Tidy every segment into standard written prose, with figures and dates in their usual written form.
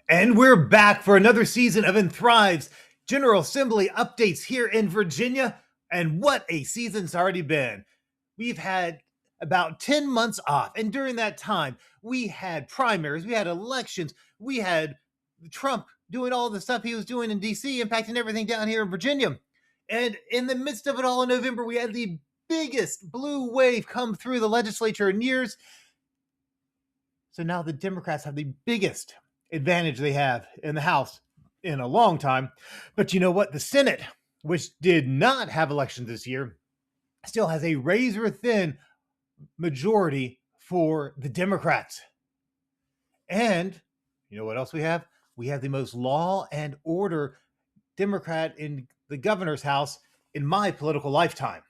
And we're back for another season of Thrive's General Assembly updates here in Virginia. And what a season's already been. We've had about 10 months off. And during that time, we had primaries, we had elections, we had Trump doing all the stuff he was doing in DC, impacting everything down here in Virginia. And in the midst of it all in November, we had the biggest blue wave come through the legislature in years. So now the Democrats have the biggest advantage they have in the House in a long time. But you know what? The Senate, which did not have elections this year, still has a razor thin majority for the Democrats. And you know what else we have? We have the most law and order Democrat in the governor's house in my political lifetime.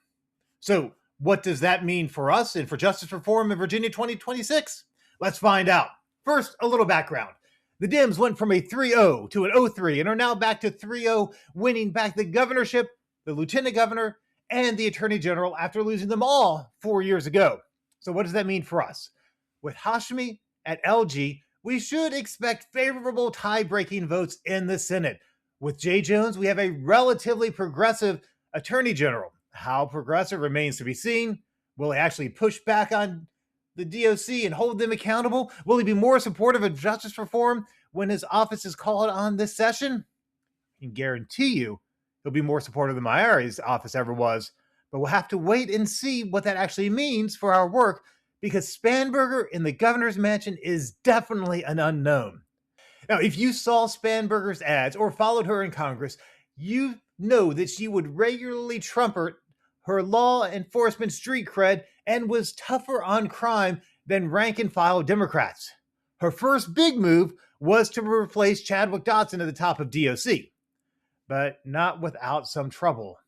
So what does that mean for us and for justice reform in Virginia 2026? Let's find out. First, a little background. The Dems went from a 3-0 to an 0-3 and are now back to 3-0, winning back the governorship, the lieutenant governor, and the attorney general after losing them all 4 years ago. So what does that mean for us? With Hashmi at LG, we should expect favorable tie-breaking votes in the Senate. With Jay Jones, we have a relatively progressive attorney general. How progressive remains to be seen. Will he actually push back on the DOC and hold them accountable? Will he be more supportive of justice reform when his office is called on this session? I can guarantee you he'll be more supportive than Mayari's office ever was, but we'll have to wait and see what that actually means for our work, because Spanberger in the governor's mansion is definitely an unknown. Now, if you saw Spanberger's ads or followed her in Congress, you know that she would regularly trumpet her law enforcement street cred and was tougher on crime than rank-and-file Democrats. Her first big move was to replace Chadwick Dotson at the top of DOC, but not without some trouble.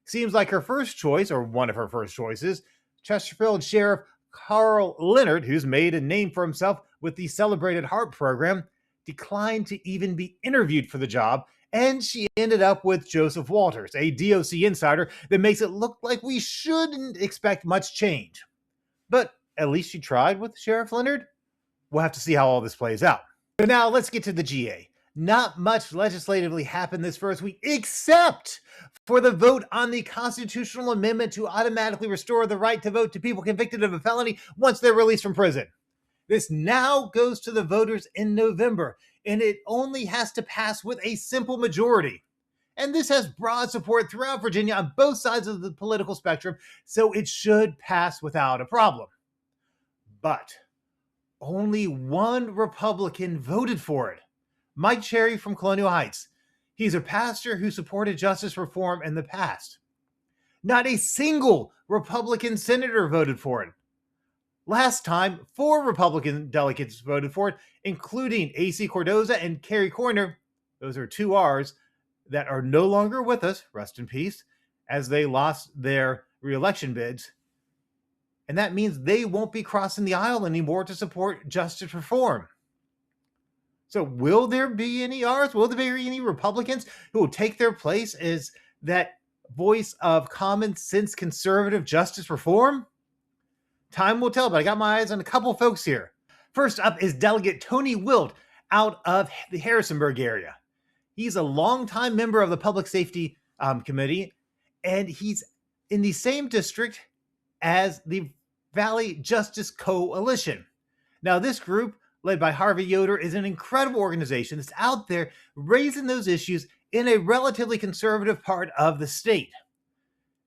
Seems like her first choice, or one of her first choices, Chesterfield Sheriff Carl Leonard, who's made a name for himself with the celebrated HARP program, declined to even be interviewed for the job, and she ended up with Joseph Walters, a DOC insider that makes it look like we shouldn't expect much change. But at least she tried with Sheriff Leonard. We'll have to see how all this plays out. So now let's get to the GA. Not much legislatively happened this first week, except for the vote on the constitutional amendment to automatically restore the right to vote to people convicted of a felony once they're released from prison. This now goes to the voters in November, and it only has to pass with a simple majority. And this has broad support throughout Virginia on both sides of the political spectrum, so it should pass without a problem. But only one Republican voted for it. Mike Cherry from Colonial Heights. He's a pastor who supported justice reform in the past. Not a single Republican senator voted for it. Last time, 4 Republican delegates voted for it, including A.C. Cordoza and Kerry Coyner. Those are 2 R's that are no longer with us, rest in peace, as they lost their re-election bids. And that means they won't be crossing the aisle anymore to support justice reform. So will there be any R's? Will there be any Republicans who will take their place as that voice of common sense conservative justice reform? Time will tell, but I got my eyes on a couple folks here. First up is Delegate Tony Wilt out of the Harrisonburg area. He's a longtime member of the Public Safety Committee, and he's in the same district as the Valley Justice Coalition. Now, this group, led by Harvey Yoder, is an incredible organization that's out there raising those issues in a relatively conservative part of the state.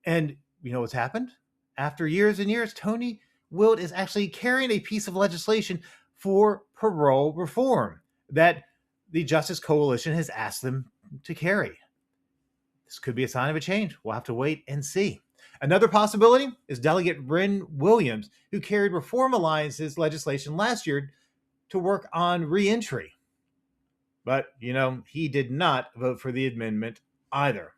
And you know what's happened? After years and years, Tony Wilt is actually carrying a piece of legislation for parole reform that the Justice Coalition has asked them to carry. This could be a sign of a change. We'll have to wait and see. Another possibility is Delegate Bryn Williams, who carried Reform Alliance's legislation last year to work on reentry. But, you know, he did not vote for the amendment either.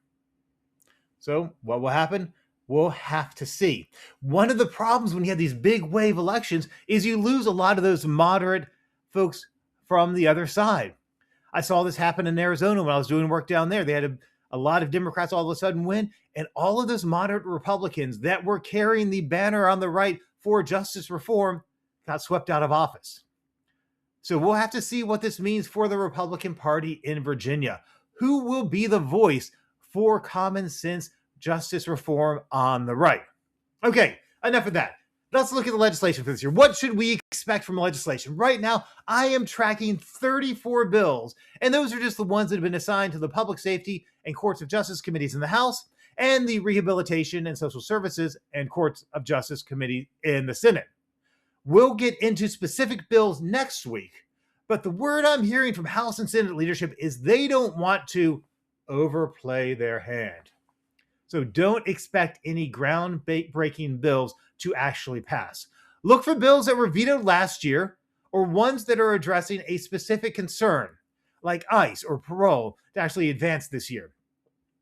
So what will happen? We'll have to see. One of the problems when you have these big wave elections is you lose a lot of those moderate folks from the other side. I saw this happen in Arizona when I was doing work down there. They had a lot of Democrats all of a sudden win, and all of those moderate Republicans that were carrying the banner on the right for justice reform got swept out of office. So we'll have to see what this means for the Republican Party in Virginia. Who will be the voice for common sense justice reform on the right? Okay, enough of that. Let's look at the legislation for this year. What should we expect from legislation? Right now, I am tracking 34 bills, and those are just the ones that have been assigned to the Public Safety and Courts of Justice committees in the House and the Rehabilitation and Social Services and Courts of Justice committee in the Senate. We'll get into specific bills next week, but the word I'm hearing from House and Senate leadership is they don't want to overplay their hand. So don't expect any groundbreaking bills to actually pass. Look for bills that were vetoed last year or ones that are addressing a specific concern, like ICE or parole, to actually advance this year.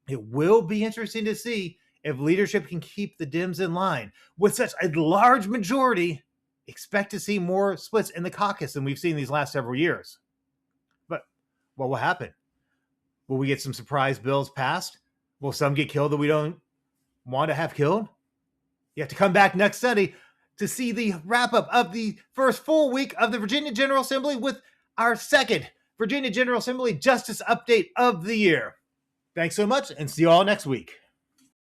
It will be interesting to see if leadership can keep the Dems in line. With such a large majority, expect to see more splits in the caucus than we've seen these last several years. But what will happen? Will we get some surprise bills passed? Will some get killed that we don't want to have killed? You have to come back next Sunday to see the wrap-up of the first full week of the Virginia General Assembly with our second Virginia General Assembly Justice Update of the year. Thanks so much, and see you all next week.